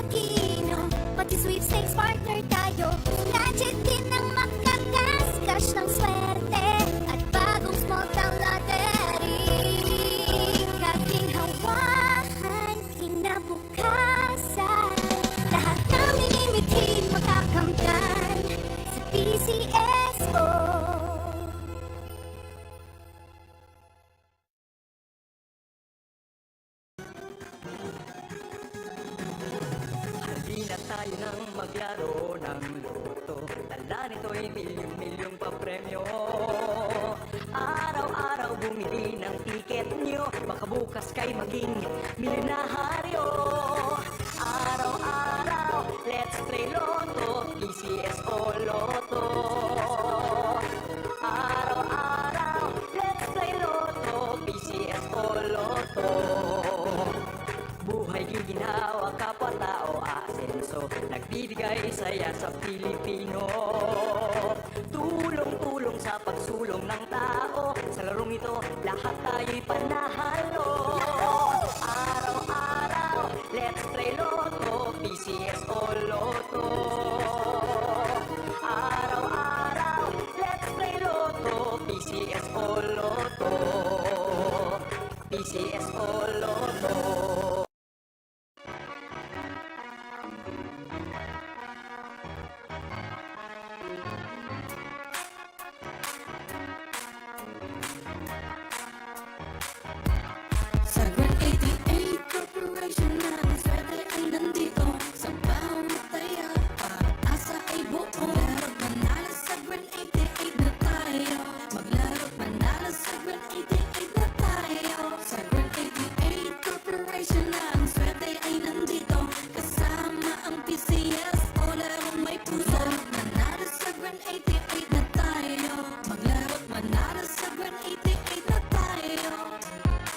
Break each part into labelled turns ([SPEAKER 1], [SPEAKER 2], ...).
[SPEAKER 1] Kino, pati sweepstakes partner tayo. Gadget din ang makakas ng swerte at bagong small town lottery. Kaginhawahan, kinabukasan, lahat ng minimitin makakamtan sa PCSO.
[SPEAKER 2] Halina tayo nang maglaro ng loto. Tala nito'y milyong-milyong papremyo. Araw-araw bumili ng tiket nyo, baka bukas kay maging milyonaryo. Araw-araw, let's play Lotto, PCSO Lotto. Araw-araw, let's play Lotto, PCSO Lotto. Buhay giginawa, kapwa-tao asenso, nagbibigay saya sa Pilipino. Tulong-tulong sa pagsulong ng tao, sa larong ito lahat tayo'y panahalo. Araw-araw, let's play Lotto, PCSO Lotto. Araw-araw, let's play Lotto, PCSO Lotto. PCSO Lotto.
[SPEAKER 3] Sa Grand 88 Corporation na ang swerte ay nandito. Sa bawat taya, pag-asa ay buo. Maglaro't manalo sa Grand 88 na tayo. Maglaro't manalo sa Grand 88 na tayo. Sa Grand 88 Corporation na ang swerte ay nandito. Kasama ang PCS o larong may puso. Manalo sa Grand 88 na tayo. Maglaro't manalo sa Grand 88 na tayo.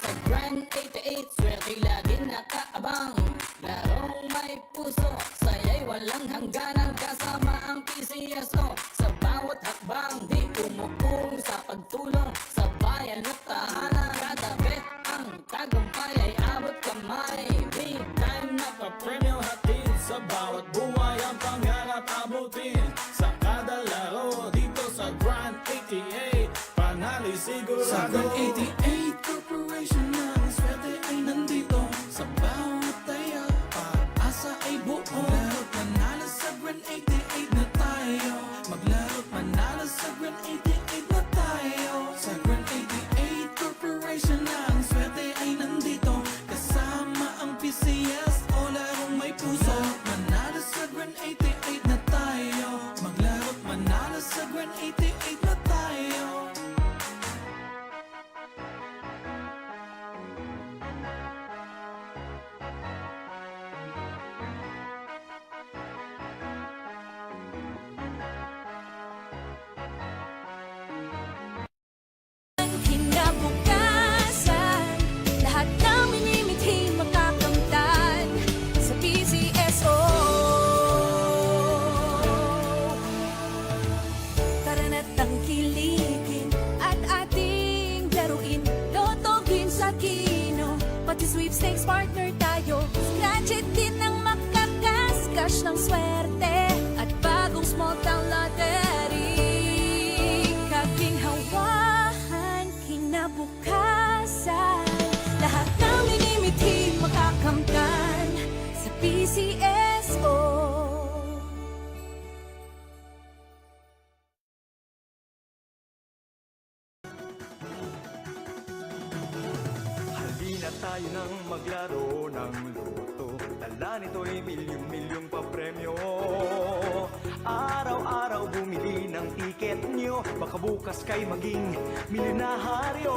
[SPEAKER 3] Sa Grand 88, swerte lagi nakaabang. Larong may puso, saya'y walang hangganan. Kasama ang PCSO sa bawat hakbang. Di umukong sa pagtulong sa bayan at tahanan. Kada bet ang tagumpay ay abot kamay. Big time na papremyo hatid. Sa bawat buhay ang pangarap abutin. Sa kada laro dito sa Grand 88, panali sigurado. Sa Grand 88 Corporation na ang swerte ay nandito. Sa bawat taya, pag-asa ay buo. Maglaro't manalo sa Grand 88 na tayo. Maglaro't manalo sa Grand 88 na tayo. Sa Grand 88 Corporation na ang swerte ay nandito. Kasama ang PCS o larong may puso. Manalo sa Grand 88 na tayo. Maglaro't manalo sa Grand 88 na tayo.
[SPEAKER 1] Kinabukasan, lahat ng minimithi makakamtan sa PCSO. Tara na't tangkilikin at ating laruin. Lotogin sa Kino, pati sweepstakes partner tayo. Gadget din ang makakas ng swerte at bagong small town lottery. Kaginhawahan, kinabukasan, lahat ng minimithi makakamtan sa PCSO.
[SPEAKER 2] Halina tayo nang maglaro ng loto. Tala nito'y milyong-milyong papremyo. Araw-araw bumili ng tiket nyo, baka bukas kay maging milyonaryo.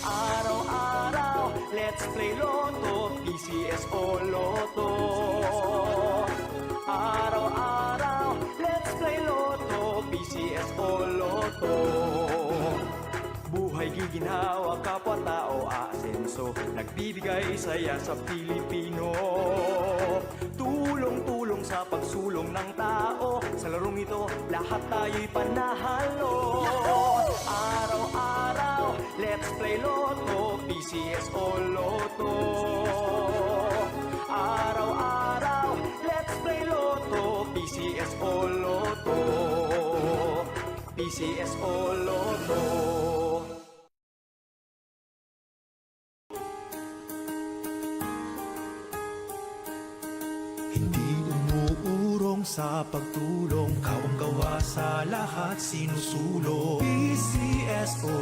[SPEAKER 2] Araw-araw, let's play Lotto, PCSO Lotto. Araw-araw, let's play Lotto, PCSO Lotto. Buhay giginawa, kapwa-tao asenso, nagbibigay saya sa Pilipino. Tulong-tulong sa pagsulong ng tao, sa larong ito lahat tayo'y panahalo. Araw-araw, let's play Lotto, PCSO Lotto. Araw-araw, PCSO Lotto.
[SPEAKER 4] Hindi umuurong sa pagtulong, kawang-gawa sa lahat sinusulong. PCSO,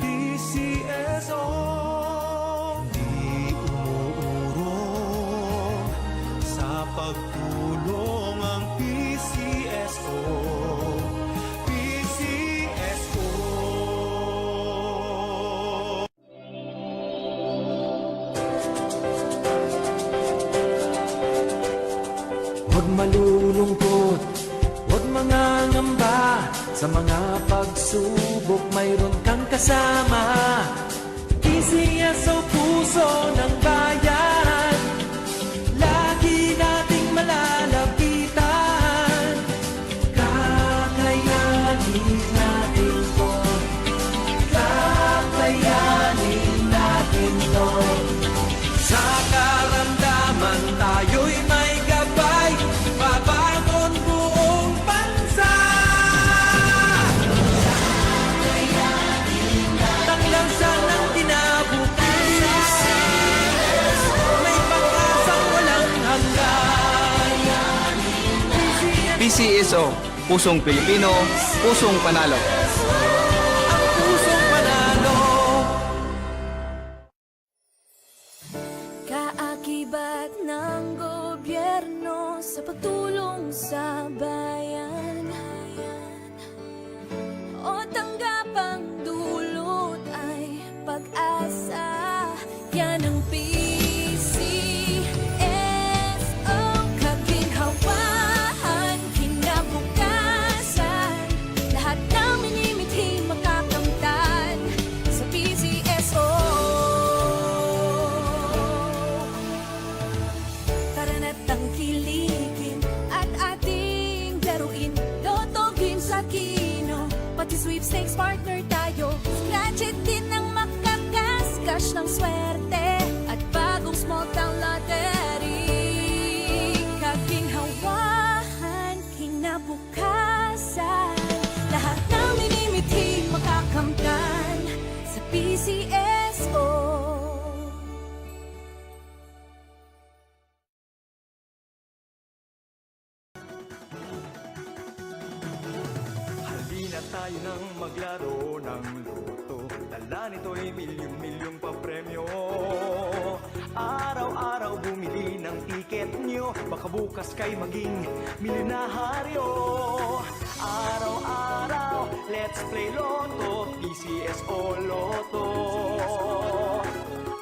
[SPEAKER 4] PCSO. Hindi umuurong sa pagtulong ang PCSO, PCSO.
[SPEAKER 5] Huwag malulungkot, huwag mangangamba. Sa mga pagsubok mayroon kang kasama. PCSO, puso ng bayan, lagi nating malalapitan. Kakayanin natin to, kakayanin natin to. Sa karamdaman tayo'y may gabay, babangon buong bansa. Taklansan ng kinabukasan, may pag-asang walang hanggan.
[SPEAKER 6] PCSO, pusong Pilipino, pusong panalo.
[SPEAKER 5] Ang pusong panalo.
[SPEAKER 1] Kaakibat ng gobyerno sa pagtulong sa bayan, o tanggapang dulot ay pag-asa. Yan ang PCSO, kaginhawahan, kinabukasan. Lahat ng minimithi makakamtan sa PCSO. Tara na't tangkilikin at ating laruin. Lotogin sa kino, pati sweepstakes partner tayo. Scratch it din ang makakas, cash ng swerte at bagong small town lottery. Kaginhawahan, kinabukasan. Lahat ng minimithi makakamtan sa PCSO.
[SPEAKER 2] Halina tayo nang maglaro ng loto. Dala nito'y milyong-milyong papremyo. Araw-araw bumili ng tiket nyo, baka bukas kay maging milyonaryo. Araw-araw, let's play Lotto, PCSO Lotto.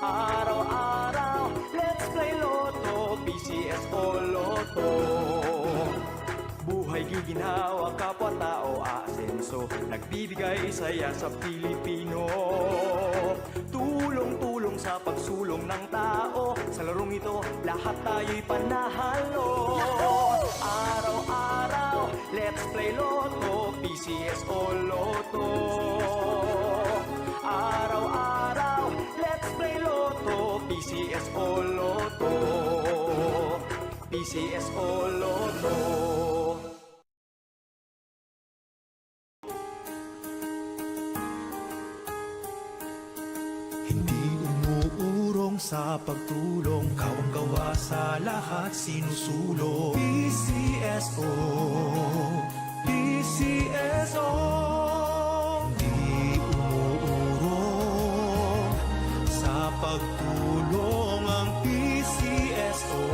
[SPEAKER 2] Araw-araw, let's play Lotto, PCSO Lotto. Buhay giginhawa, kapwa-tao aasenso, nagbibigay saya sa Pilipino. Tulong-tulong sa pagsulong ng tao, sa larong ito lahat tayo'y panahalo. Araw-araw, let's play Lotto, PCSO Lotto. Araw-araw, let's play Lotto, PCSO Lotto. PCSO Lotto.
[SPEAKER 4] Hindi umuurong sa pagtulong, kawang-gawa sa lahat sinusulong. PCSO, PCSO. Hindi umuurong sa pagtulong ang PCSO.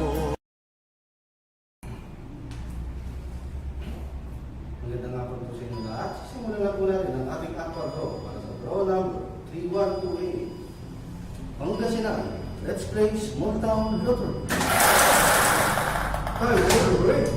[SPEAKER 7] Magandang hapon po sa inyo lahat. Simulan na po natin ang ating actual draw para sa draw number 3128. Pangasinan, let's play Small Town Lottery. Tayo, ready?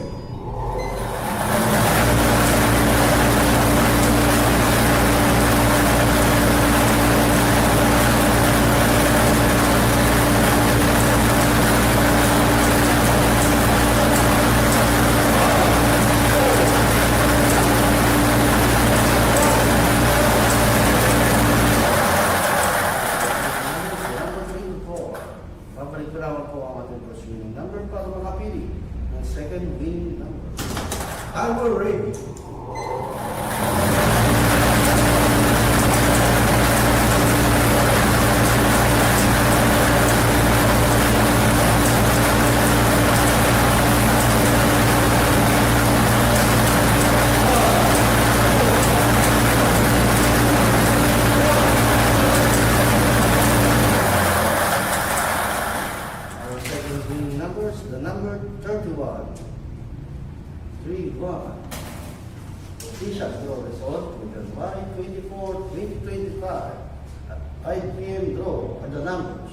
[SPEAKER 7] Babalik ko lamang po ang ating first winning number para makapili ng second winning number. And we're ready. bringing numbers, the number 31. 31. Official draw result with the July 24, 2025 at 5 p.m. draw at the numbers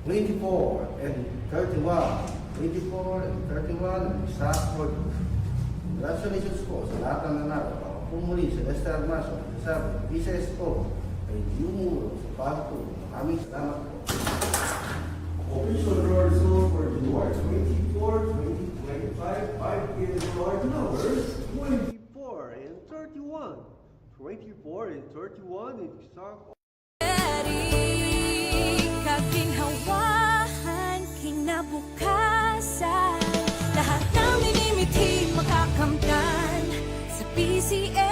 [SPEAKER 7] 24 and 31. 24 and 31 and exact order. Congratulations po sa lahat ng nanalo. Ako po muli si Lester Armaso, nagsasabi, PCS po ay yumuro sa pagtulong. Maraming salamat po.
[SPEAKER 8] Official draw result for July 24, 2025, 5 p.m. draw numbers 24 and 31. 24 and 31 in exact
[SPEAKER 1] Kaginhawahan, kinabukasan, lahat ng minimithi makakamtan sa PCS.